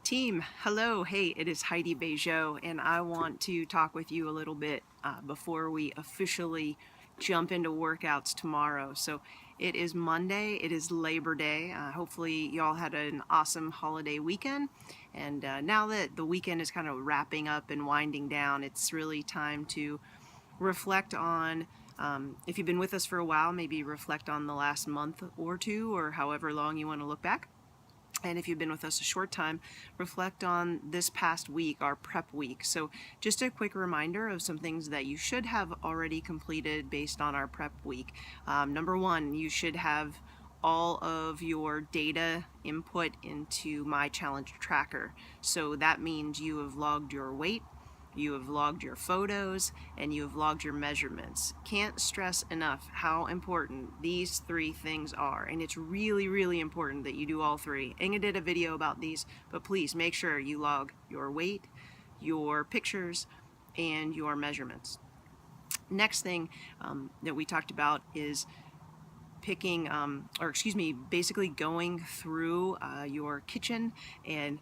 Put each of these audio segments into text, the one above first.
Team, hello. Hey, it is Heidi Bejo, and I want to talk with you a little bit before we officially jump into workouts tomorrow. So it is Monday, it is Labor Day. Hopefully y'all had an awesome holiday weekend. And now that the weekend is kind of wrapping up and winding down, it's really time to reflect on, if you've been with us for a while, maybe reflect on the last month or two, or however long you want to look back. And if you've been with us a short time, reflect on this past week, our prep week. So just a quick reminder of some things that you should have already completed based on our prep week. Number one, you should have all of your data input into My Challenge Tracker. So that means you have logged your weight, you have logged your photos, and you have logged your measurements. Can't stress enough how important these three things are, and it's really, really important that you do all three. Inga did a video about these, but please make sure you log your weight, your pictures, and your measurements. Next thing that we talked about is basically going through your kitchen and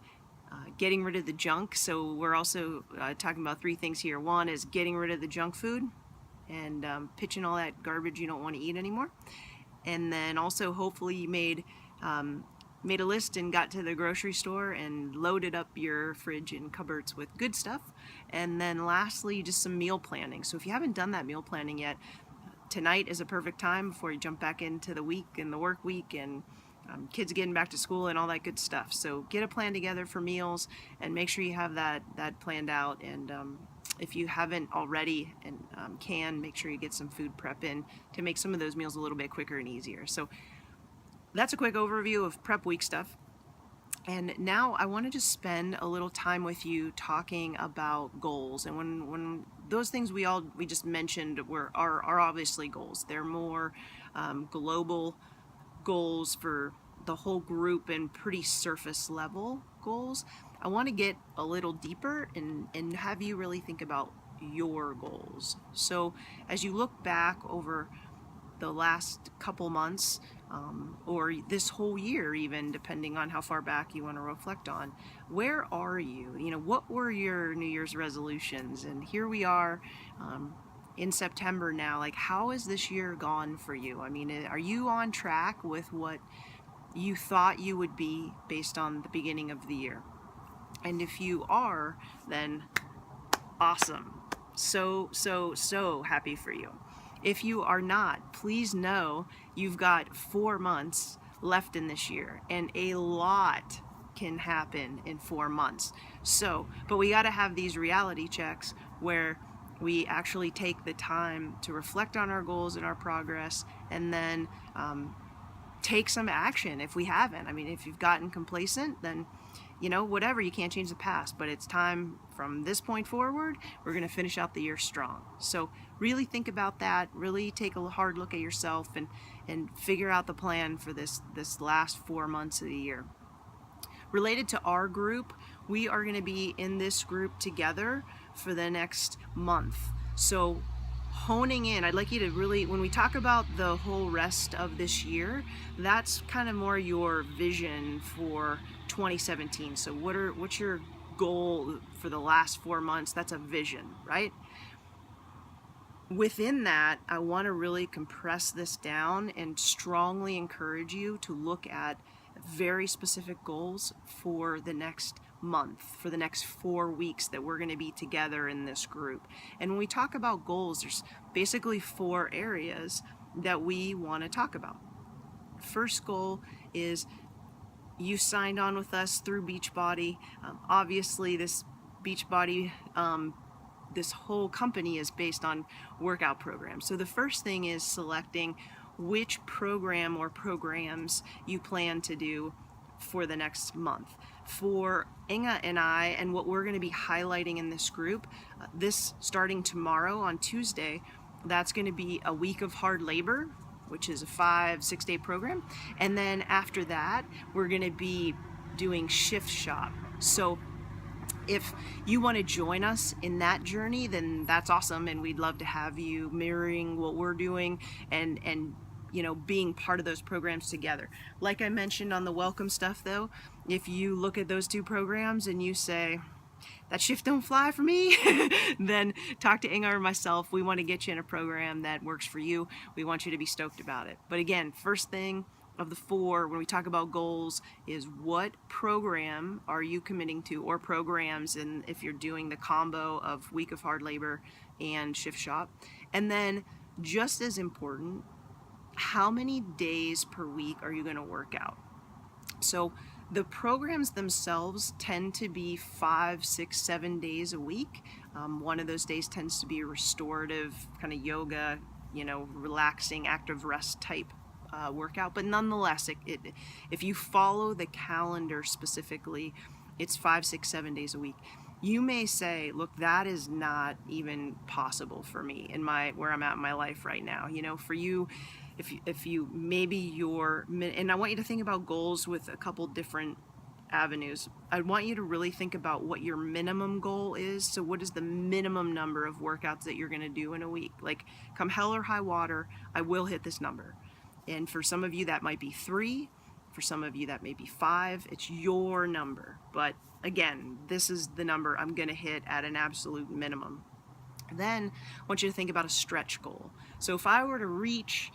getting rid of the junk. So we're also talking about three things here. One is getting rid of the junk food and pitching all that garbage you don't want to eat anymore. And then also hopefully you made a list and got to the grocery store and loaded up your fridge and cupboards with good stuff. And then lastly, just some meal planning. So if you haven't done that meal planning yet, tonight is a perfect time before you jump back into the week and the work week and kids getting back to school and all that good stuff. So get a plan together for meals and make sure you have that planned out. And if you haven't already and can, make sure you get some food prep in to make some of those meals a little bit quicker and easier. So that's a quick overview of prep week stuff. And now I want to just spend a little time with you talking about goals. And when those things we just mentioned are obviously goals. They're more global goals for the whole group and pretty surface level goals. I want to get a little deeper and have you really think about your goals. So as you look back over the last couple months or this whole year, even depending on how far back you want to reflect on, where are you? What were your New Year's resolutions? And here we are in September now. Like, how has this year gone for you? I mean, are you on track with what you thought you would be based on the beginning of the year? And if you are, then awesome. So happy for you. If you are not, please know you've got 4 months left in this year, and a lot can happen in 4 months. But we got to have these reality checks where we actually take the time to reflect on our goals and our progress, and then take some action if we haven't. I mean, if you've gotten complacent, then whatever, you can't change the past, but it's time from this point forward, we're going to finish out the year strong. So really think about that, really take a hard look at yourself and figure out the plan for this last 4 months of the year. Related to our group, we are going to be in this group together for the next month. So honing in, I'd like you to really, when we talk about the whole rest of this year, that's kind of more your vision for 2017. So what's your goal for the last 4 months? That's a vision, right? Within that, I want to really compress this down and strongly encourage you to look at very specific goals for the next month, for the next 4 weeks that we're going to be together in this group. And when we talk about goals, there's basically 4 areas that we want to talk about. First goal is you signed on with us through Beachbody. Obviously, this Beachbody, this whole company is based on workout programs. So the first thing is selecting which program or programs you plan to do for the next month. For Inga and I, and what we're going to be highlighting in this group, this starting tomorrow on Tuesday, that's going to be a week of hard labor, which is a 5-6 day program. And then after that, we're going to be doing Shift Shop. So if you want to join us in that journey, then that's awesome, and we'd love to have you mirroring what we're doing and being part of those programs together. Like I mentioned on the welcome stuff though, if you look at those two programs and you say, that shift don't fly for me, then talk to Inga or myself. We want to get you in a program that works for you. We want you to be stoked about it. But again, first thing of the four when we talk about goals is what program are you committing to, or programs, and if you're doing the combo of week of hard labor and shift shop. And then just as important, how many days per week are you going to work out? So the programs themselves tend to be 5, 6, 7 days a week. One of those days tends to be restorative, kind of yoga, relaxing, active rest type workout. But nonetheless, if you follow the calendar specifically, it's 5, 6, 7 days a week. You may say, look, that is not even possible for me in where I'm at in my life right now. For you, if you maybe and I want you to think about goals with a couple different avenues. I want you to really think about what your minimum goal is. So what is the minimum number of workouts that you're going to do in a week? Like, come hell or high water, I will hit this number. And for some of you that might be 3, for some of you that may be 5. It's your number, but again, this is the number I'm going to hit at an absolute minimum. Then I want you to think about a stretch goal. So if I were to reach,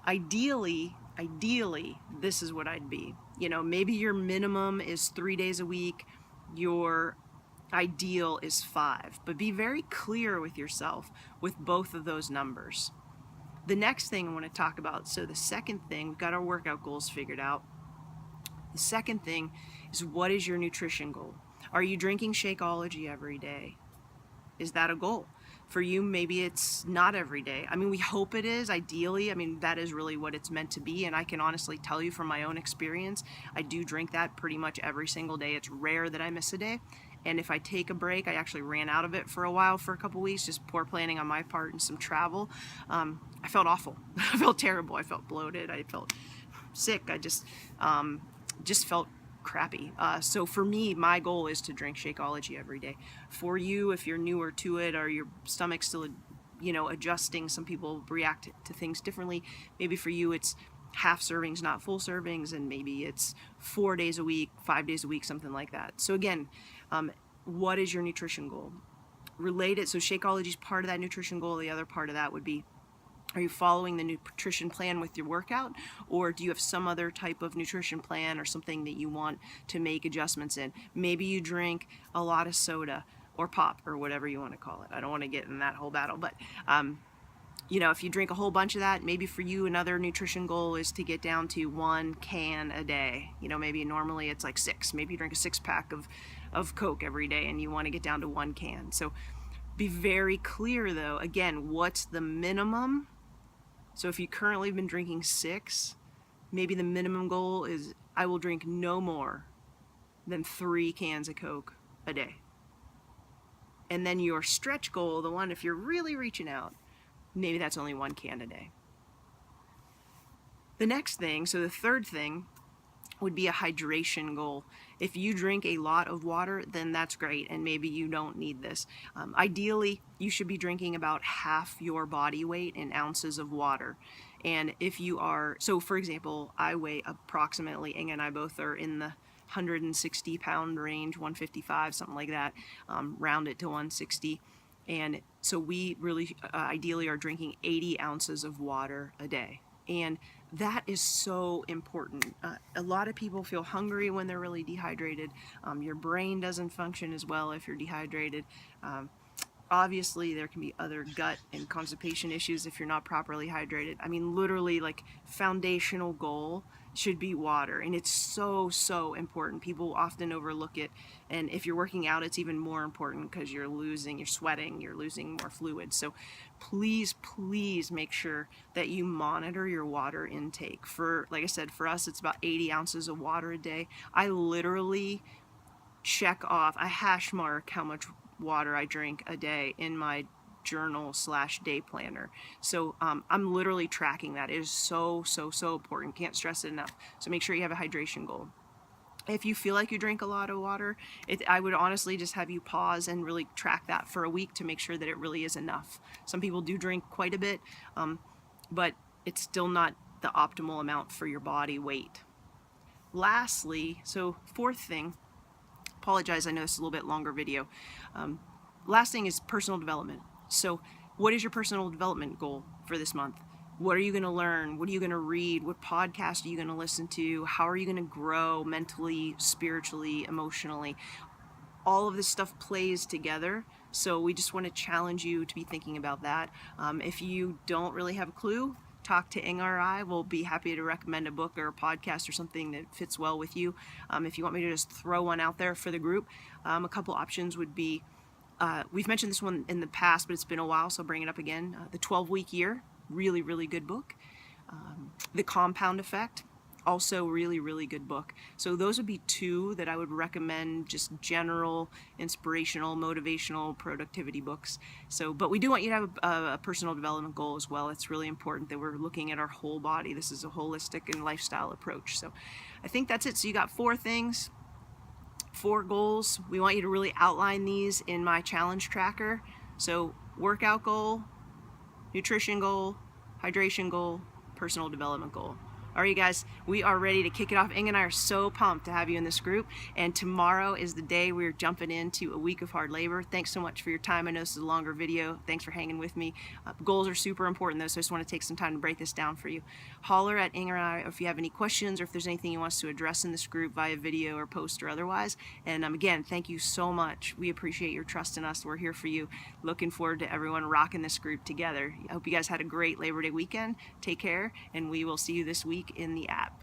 ideally, this is what I'd be. Maybe your minimum is 3 days a week, your ideal is 5, but be very clear with yourself with both of those numbers. The next thing I want to talk about, so the second thing, we've got our workout goals figured out. The second thing is, what is your nutrition goal? Are you drinking Shakeology every day? Is that a goal? For you, maybe it's not every day. We hope it is, ideally. That is really what it's meant to be. And I can honestly tell you from my own experience, I do drink that pretty much every single day. It's rare that I miss a day. And if I take a break, I actually ran out of it for a while, for a couple weeks, just poor planning on my part and some travel. I felt awful. I felt terrible. I felt bloated. I felt sick. I just felt crappy. So for me, my goal is to drink Shakeology every day. For you, if you're newer to it or your stomach's still, adjusting, some people react to things differently. Maybe for you, it's half servings, not full servings, and maybe it's 4 days a week, 5 days a week, something like that. So again, what is your nutrition goal? Related, so Shakeology is part of that nutrition goal. The other part of that would be, are you following the nutrition plan with your workout, or do you have some other type of nutrition plan or something that you want to make adjustments in? Maybe you drink a lot of soda or pop or whatever you want to call it. I don't want to get in that whole battle, but if you drink a whole bunch of that, maybe for you another nutrition goal is to get down to 1 can a day. Maybe normally it's like 6. Maybe you drink a 6-pack of Coke every day and you want to get down to 1 can. So be very clear though, again, what's the minimum? So if you currently have been drinking 6, maybe the minimum goal is, I will drink no more than 3 cans of Coke a day. And then your stretch goal, the one if you're really reaching out, maybe that's only 1 can a day. The next thing, so the third thing, would be a hydration goal. If you drink a lot of water, then that's great, and maybe you don't need this. Ideally, you should be drinking about half your body weight in ounces of water. And if you are, so for example, I weigh approximately, Inga and I both are in the 160 pound range, 155, something like that, round it to 160. And so we really ideally are drinking 80 ounces of water a day. And that is so important. A lot of people feel hungry when they're really dehydrated. Your brain doesn't function as well if you're dehydrated. Obviously, there can be other gut and constipation issues if you're not properly hydrated. Literally, like, foundational goal should be water, and it's so important. People often overlook it, and if you're working out, it's even more important because you're sweating, you're losing more fluid. So please make sure that you monitor your water intake. Like I said, for us, it's about 80 ounces of water a day. I literally check off, I hash mark how much water I drink a day in my journal/day planner. So I'm literally tracking that. It is so important. Can't stress it enough. So make sure you have a hydration goal. If you feel like you drink a lot of water, I would honestly just have you pause and really track that for a week to make sure that it really is enough. Some people do drink quite a bit, but it's still not the optimal amount for your body weight. Lastly, so fourth thing, apologize, I know this is a little bit longer video. Last thing is personal development. So what is your personal development goal for this month? What are you going to learn? What are you going to read? What podcast are you going to listen to? How are you going to grow mentally, spiritually, emotionally? All of this stuff plays together. So we just want to challenge you to be thinking about that. If you don't really have a clue, talk to Inga or I. We'll be happy to recommend a book or a podcast or something that fits well with you. If you want me to just throw one out there for the group, a couple options would be, we've mentioned this one in the past, but it's been a while, so I'll bring it up again. The 12-Week Year, really, really good book. The Compound Effect, also really good book. So those would be two that I would recommend, just general inspirational, motivational, productivity books. So, but we do want you to have a personal development goal as well. It's really important that we're looking at our whole body. This is a holistic and lifestyle approach. So I think that's it. So you got 4 things, 4 goals. We want you to really outline these in my challenge tracker. So workout goal, nutrition goal, hydration goal, personal development goal. All right, you guys, we are ready to kick it off. Inga and I are so pumped to have you in this group. And tomorrow is the day we're jumping into a week of hard labor. Thanks so much for your time. I know this is a longer video. Thanks for hanging with me. Goals are super important, though, so I just want to take some time to break this down for you. Holler at Inga and I if you have any questions or if there's anything you want us to address in this group via video or post or otherwise. And again, thank you so much. We appreciate your trust in us. We're here for you. Looking forward to everyone rocking this group together. I hope you guys had a great Labor Day weekend. Take care, and we will see you this week in the app.